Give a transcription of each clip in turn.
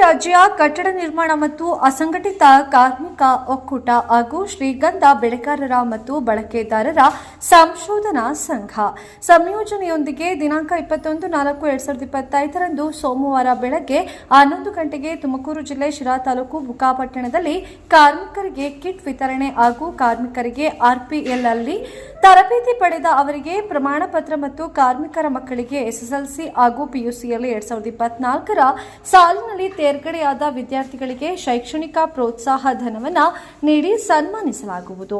ರಾಜ್ಯ ಕಟ್ಟಡ ನಿರ್ಮಾಣ ಮತ್ತು ಅಸಂಘಟಿತ ಕಾರ್ಮಿಕ ಒಕ್ಕೂಟ ಹಾಗೂ ಶ್ರೀಗಂಧ ಬೆಳೆಗಾರರ ಮತ್ತು ಬಳಕೆದಾರರ ಸಂಶೋಧನಾ ಸಂಘ ಸಂಯೋಜನೆಯೊಂದಿಗೆ ದಿನಾಂಕ 21/4/2025 ಸೋಮವಾರ ಬೆಳಗ್ಗೆ 11 ಗಂಟೆಗೆ ತುಮಕೂರು ಜಿಲ್ಲೆ ಶಿರಾ ತಾಲೂಕು ಬುಕ್ಕಾಪಟ್ಟಣದಲ್ಲಿ ಕಾರ್ಮಿಕರಿಗೆ ಕಿಟ್ ವಿತರಣೆ ಹಾಗೂ ಕಾರ್ಮಿಕರಿಗೆ ಆರ್ಪಿಎಲ್ ಅಲ್ಲಿ ತರಬೇತಿ ಪಡೆದ ಅವರಿಗೆ ಪ್ರಮಾಣ ಪತ್ರ ಮತ್ತು ಕಾರ್ಮಿಕರ ಮಕ್ಕಳಿಗೆ ಎಸ್ಎಸ್ಎಲ್ಸಿ ಹಾಗೂ ಪಿಯುಸಿಯಲ್ಲಿ 2024ರ ಸಾಲಿನಲ್ಲಿ ತೇರ್ಗಡೆಯಾದ ವಿದ್ಯಾರ್ಥಿಗಳಿಗೆ ಶೈಕ್ಷಣಿಕ ಪ್ರೋತ್ಸಾಹ ಧನವನ್ನು ನೀಡಿ ಸನ್ಮಾನಿಸಲಾಗುವುದು.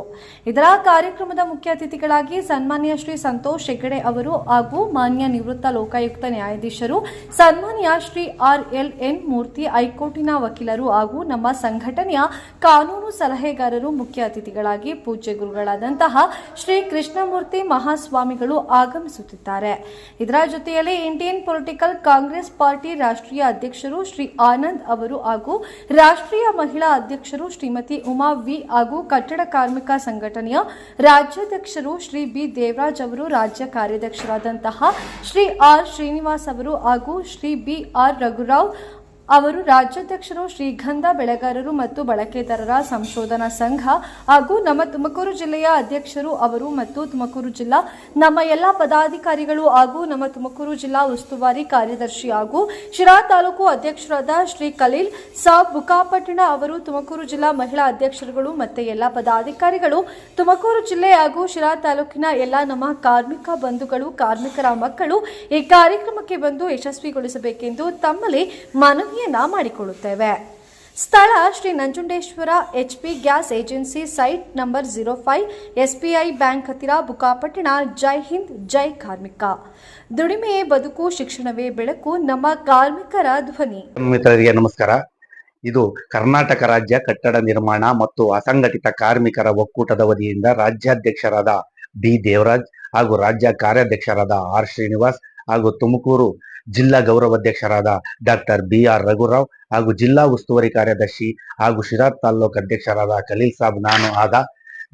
ಇದರ ಕಾರ್ಯಕ್ರಮದ ಮುಖ್ಯ ಅತಿಥಿಗಳಾಗಿ ಸನ್ಮಾನ್ಯ ಶ್ರೀ ಸಂತೋಷ್ ಹೆಗಡೆ ಅವರು ಹಾಗೂ ಮಾನ್ಯ ನಿವೃತ್ತ ಲೋಕಾಯುಕ್ತ ನ್ಯಾಯಾಧೀಶರು, ಸನ್ಮಾನ್ಯ ಶ್ರೀ RLN ಮೂರ್ತಿ ಹೈಕೋರ್ಟಿನ ವಕೀಲರು ಹಾಗೂ ನಮ್ಮ ಸಂಘಟನೆಯ ಕಾನೂನು ಸಲಹೆಗಾರರು ಮುಖ್ಯ ಅತಿಥಿಗಳಾಗಿ ಪೂಜ್ಯ ಗುರುಗಳಾದಂತಹ ಶ್ರೀ ಕೃಷ್ಣಮೂರ್ತಿ ಮಹಾಸ್ವಾಮಿಗಳು ಆಗಮಿಸುತ್ತಿದ್ದಾರೆ. ಇದರ ಜೊತೆಯಲ್ಲಿ ಇಂಡಿಯನ್ ಪೊಲಿಟಿಕಲ್ ಕಾಂಗ್ರೆಸ್ ಪಾರ್ಟಿ ರಾಷ್ಟ್ರೀಯ ಅಧ್ಯಕ್ಷರು ಶ್ರೀ ಆನಂದ್ ಅವರು ಹಾಗೂ ರಾಷ್ಟ್ರೀಯ ಮಹಿಳಾ ಅಧ್ಯಕ್ಷರು ಶ್ರೀಮತಿ ಉಮಾ ವಿ ಹಾಗೂ ಕಟ್ಟಡ ಕಾರ್ಮಿಕ ಸಂಘಟನೆಯ ರಾಜ್ಯಾಧ್ಯಕ್ಷರು ಶ್ರೀ ಬಿ ದೇವರಾಜ್ ಅವರು, ರಾಜ್ಯ ಕಾರ್ಯಾಧ್ಯಕ್ಷರಾದಂತಹ ಶ್ರೀ ಆರ್ ಶ್ರೀನಿವಾಸ್ ಅವರು ಹಾಗೂ ಶ್ರೀ BR ರಘುರಾವ್ ಅವರು, ರಾಜ್ಯಾಧ್ಯಕ್ಷರು ಶ್ರೀಗಂಧ ಬೆಳೆಗಾರರು ಮತ್ತು ಬಳಕೆದಾರರ ಸಂಶೋಧನಾ ಸಂಘ ಹಾಗೂ ನಮ್ಮ ತುಮಕೂರು ಜಿಲ್ಲೆಯ ಅಧ್ಯಕ್ಷರು ಅವರು ಮತ್ತು ತುಮಕೂರು ಜಿಲ್ಲಾ ನಮ್ಮ ಎಲ್ಲ ಪದಾಧಿಕಾರಿಗಳು ಹಾಗೂ ನಮ್ಮ ತುಮಕೂರು ಜಿಲ್ಲಾ ಉಸ್ತುವಾರಿ ಕಾರ್ಯದರ್ಶಿ ಹಾಗೂ ಶಿರಾ ತಾಲೂಕು ಅಧ್ಯಕ್ಷರಾದ ಶ್ರೀ ಖಲೀಲ್ ಸಾಬ್ ಬುಕ್ಕಾಪಟ್ಟಣ ಅವರು, ತುಮಕೂರು ಜಿಲ್ಲಾ ಮಹಿಳಾ ಅಧ್ಯಕ್ಷರುಗಳು ಮತ್ತು ಎಲ್ಲ ಪದಾಧಿಕಾರಿಗಳು, ತುಮಕೂರು ಜಿಲ್ಲೆ ಹಾಗೂ ಶಿರಾ ತಾಲೂಕಿನ ಎಲ್ಲ ನಮ್ಮ ಕಾರ್ಮಿಕ ಬಂಧುಗಳು, ಕಾರ್ಮಿಕರ ಮಕ್ಕಳು ಈ ಕಾರ್ಯಕ್ರಮಕ್ಕೆ ಬಂದು ಯಶಸ್ವಿಗೊಳಿಸಬೇಕೆಂದು ತಮ್ಮಲ್ಲಿ ಮನವಿ ಮಾಡಿಕೊಳ್ಳುತ್ತೇವೆ. ಸ್ಥಳ Shri Nanjundeshwara HP gas agency, site number 05, SBI bank ಹತ್ತಿರ, ಬುಕ್ಕಾಪಟ್ಟಣ. ಜೈ ಹಿಂದ್, ಜೈ ಕಾರ್ಮಿಕ. ದುಡಿಮೆಯೇ ಬದುಕು, ಶಿಕ್ಷಣವೇ ಬೆಳಕು, ನಮ್ಮ ಕಾರ್ಮಿಕರ ಧ್ವನಿ. ಮಿತ್ರರಿಗೆ ನಮಸ್ಕಾರ. ಇದು ಕರ್ನಾಟಕ ರಾಜ್ಯ ಕಟ್ಟಡ ನಿರ್ಮಾಣ ಮತ್ತು ಅಸಂಘಟಿತ ಕಾರ್ಮಿಕರ ಒಕ್ಕೂಟದ ವತಿಯಿಂದ ರಾಜ್ಯಾಧ್ಯಕ್ಷರಾದ B ದೇವರಾಜ್ ಹಾಗೂ ರಾಜ್ಯ ಕಾರ್ಯಾಧ್ಯಕ್ಷರಾದ R ಶ್ರೀನಿವಾಸ್ ಹಾಗೂ ತುಮಕೂರು ಜಿಲ್ಲಾ ಗೌರವಾಧ್ಯಕ್ಷರಾದ ಡಾಕ್ಟರ್ BR ರಘುರಾವ್ ಹಾಗೂ ಜಿಲ್ಲಾ ಉಸ್ತುವಾರಿ ಕಾರ್ಯದರ್ಶಿ ಹಾಗೂ ಶಿರಾ ತಾಲೂಕು ಅಧ್ಯಕ್ಷರಾದ ಖಲೀಲ್ ಸಾಬ್ ನಾನು ಆದ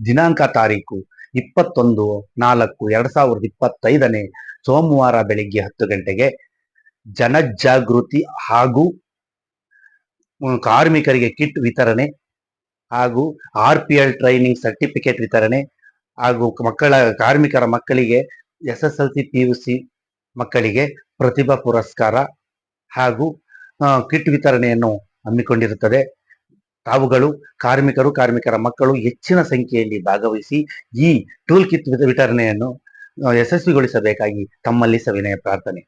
ದಿನಾಂಕ ತಾರೀಕು 21/4/2025 ಸೋಮವಾರ ಬೆಳಿಗ್ಗೆ 10 ಗಂಟೆಗೆ ಜನಜಾಗೃತಿ ಹಾಗೂ ಕಾರ್ಮಿಕರಿಗೆ ಕಿಟ್ ವಿತರಣೆ ಹಾಗೂ RPL ಟ್ರೈನಿಂಗ್ ಸರ್ಟಿಫಿಕೇಟ್ ವಿತರಣೆ ಹಾಗೂ ಕಾರ್ಮಿಕರ ಮಕ್ಕಳಿಗೆ SSLC PUC ಮಕ್ಕಳಿಗೆ ಪ್ರತಿಭಾ ಪುರಸ್ಕಾರ ಹಾಗೂ ಕಿಟ್ ವಿತರಣೆಯನ್ನು ಹಮ್ಮಿಕೊಂಡಿರುತ್ತದೆ. ತಾವುಗಳು ಕಾರ್ಮಿಕರ ಮಕ್ಕಳು ಹೆಚ್ಚಿನ ಸಂಖ್ಯೆಯಲ್ಲಿ ಭಾಗವಹಿಸಿ ಈ ಟೂಲ್ ಕಿಟ್ ವಿತರಣೆಯನ್ನು ಯಶಸ್ವಿಗೊಳಿಸಬೇಕಾಗಿ ತಮ್ಮಲ್ಲಿ ಸವಿನಯ ಪ್ರಾರ್ಥನೆ.